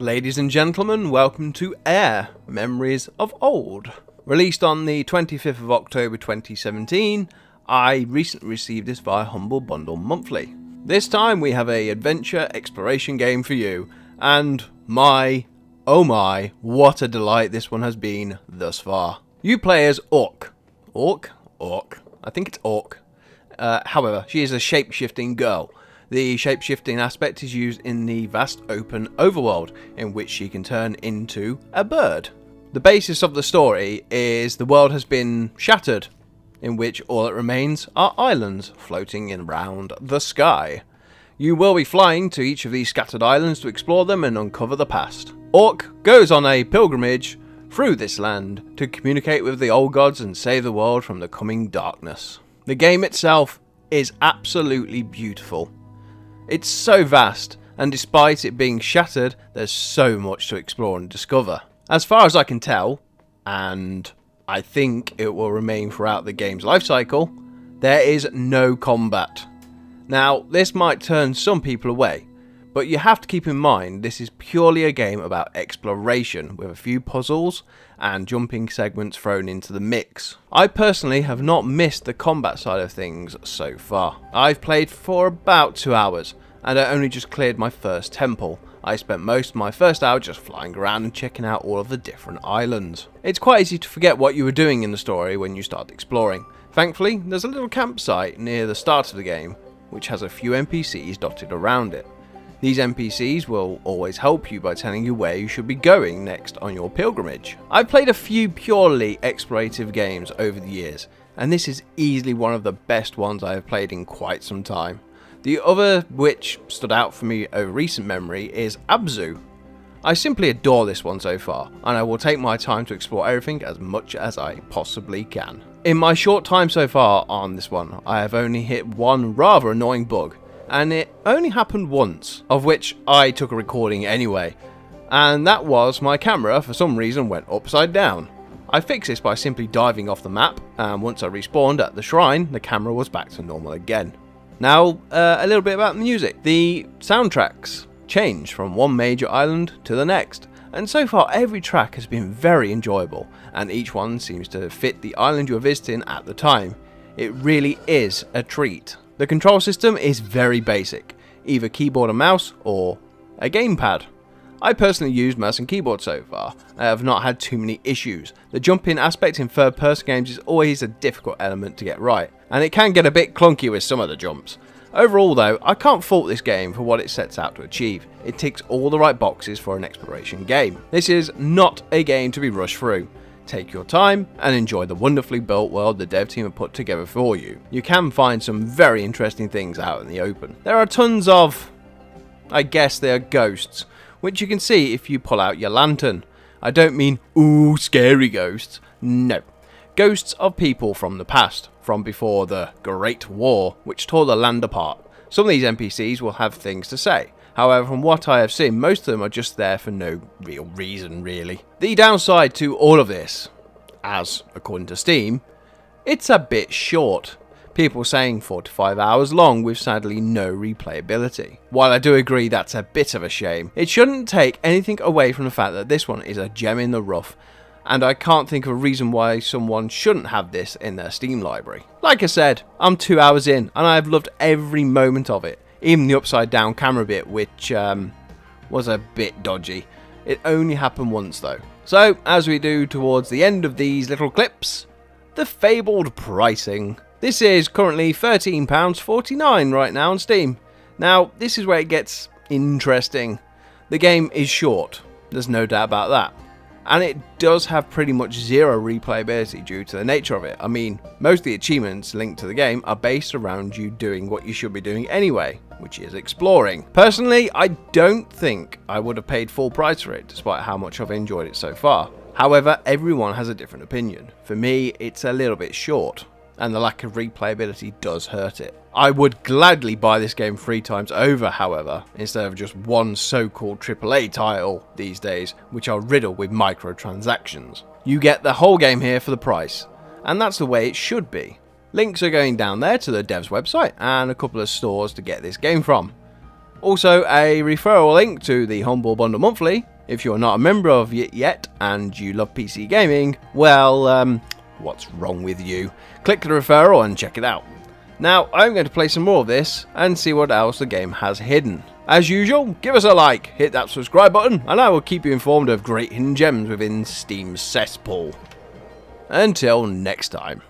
Ladies and gentlemen, welcome to AER, Memories of Old. Released on the 25th of October 2017, I recently received this via HumbleBundle Monthly. This time we have a adventure exploration game for you, and oh my, what a delight this one has been thus far. You play as Orc. I think it's Orc. However, she is a shape-shifting girl. The shape-shifting aspect is used in the vast open overworld, in which she can turn into a bird. The basis of the story is the world has been shattered, in which all that remains are islands floating around the sky. You will be flying to each of these scattered islands to explore them and uncover the past. Orc goes on a pilgrimage through this land to communicate with the old gods and save the world from the coming darkness. The game itself is absolutely beautiful. It's so vast, and despite it being shattered, there's so much to explore and discover. As far as I can tell, and I think it will remain throughout the game's life cycle, there is no combat. Now, this might turn some people away, but you have to keep in mind this is purely a game about exploration, with a few puzzles and jumping segments thrown into the mix. I personally have not missed the combat side of things so far. I've played for about 2 hours, and I only just cleared my first temple. I spent most of my first hour just flying around and checking out all of the different islands. It's quite easy to forget what you were doing in the story when you start exploring. Thankfully, there's a little campsite near the start of the game, which has a few NPCs dotted around it. These NPCs will always help you by telling you where you should be going next on your pilgrimage. I've played a few purely explorative games over the years, and this is easily one of the best ones I have played in quite some time. The other which stood out for me over recent memory is Abzu. I simply adore this one so far, and I will take my time to explore everything as much as I possibly can. In my short time so far on this one, I have only hit one rather annoying bug, and it only happened once, of which I took a recording anyway, and that was my camera for some reason went upside down. I fixed this by simply diving off the map, and once I respawned at the shrine, the camera was back to normal again. Now, a little bit about the music. The soundtracks change from one major island to the next, and so far every track has been very enjoyable, and each one seems to fit the island you are visiting at the time. It really is a treat. The control system is very basic, either keyboard and mouse or a gamepad. I personally use mouse and keyboard so far. I have not had too many issues. The jumping aspect in third-person games is always a difficult element to get right, and it can get a bit clunky with some of the jumps. Overall though, I can't fault this game for what it sets out to achieve. It ticks all the right boxes for an exploration game. This is not a game to be rushed through. Take your time and enjoy the wonderfully built world the dev team have put together for you. You can find some very interesting things out in the open. There are tons of, I guess they are ghosts, which you can see if you pull out your lantern. I don't mean, ooh, scary ghosts. No. Ghosts of people from the past, from before the Great War, which tore the land apart. Some of these NPCs will have things to say. However, from what I have seen, most of them are just there for no real reason, really. The downside to all of this, as according to Steam, it's a bit short. People saying 4 to 5 hours long with sadly no replayability. While I do agree that's a bit of a shame, it shouldn't take anything away from the fact that this one is a gem in the rough, and I can't think of a reason why someone shouldn't have this in their Steam library. Like I said, I'm 2 hours in, and I've loved every moment of it, even the upside down camera bit, which was a bit dodgy. It only happened once though. So, as we do towards the end of these little clips, the fabled pricing. This is currently £13.49 right now on Steam. Now, this is where it gets interesting. The game is short, there's no doubt about that. And it does have pretty much zero replayability due to the nature of it. I mean, most of the achievements linked to the game are based around you doing what you should be doing anyway, which is exploring. Personally, I don't think I would have paid full price for it, despite how much I've enjoyed it so far. However, everyone has a different opinion. For me, it's a little bit short, and the lack of replayability does hurt it. I would gladly buy this game 3 times over, however, instead of just one so-called AAA title these days, which are riddled with microtransactions. You get the whole game here for the price, and that's the way it should be. Links are going down there to the dev's website and a couple of stores to get this game from. Also a referral link to the HumbleBundle Monthly. If you're not a member of it yet and you love PC gaming, well, what's wrong with you? Click the referral and check it out. Now, I'm going to play some more of this and see what else the game has hidden. As usual, give us a like, hit that subscribe button, and I will keep you informed of great hidden gems within Steam's cesspool. Until next time.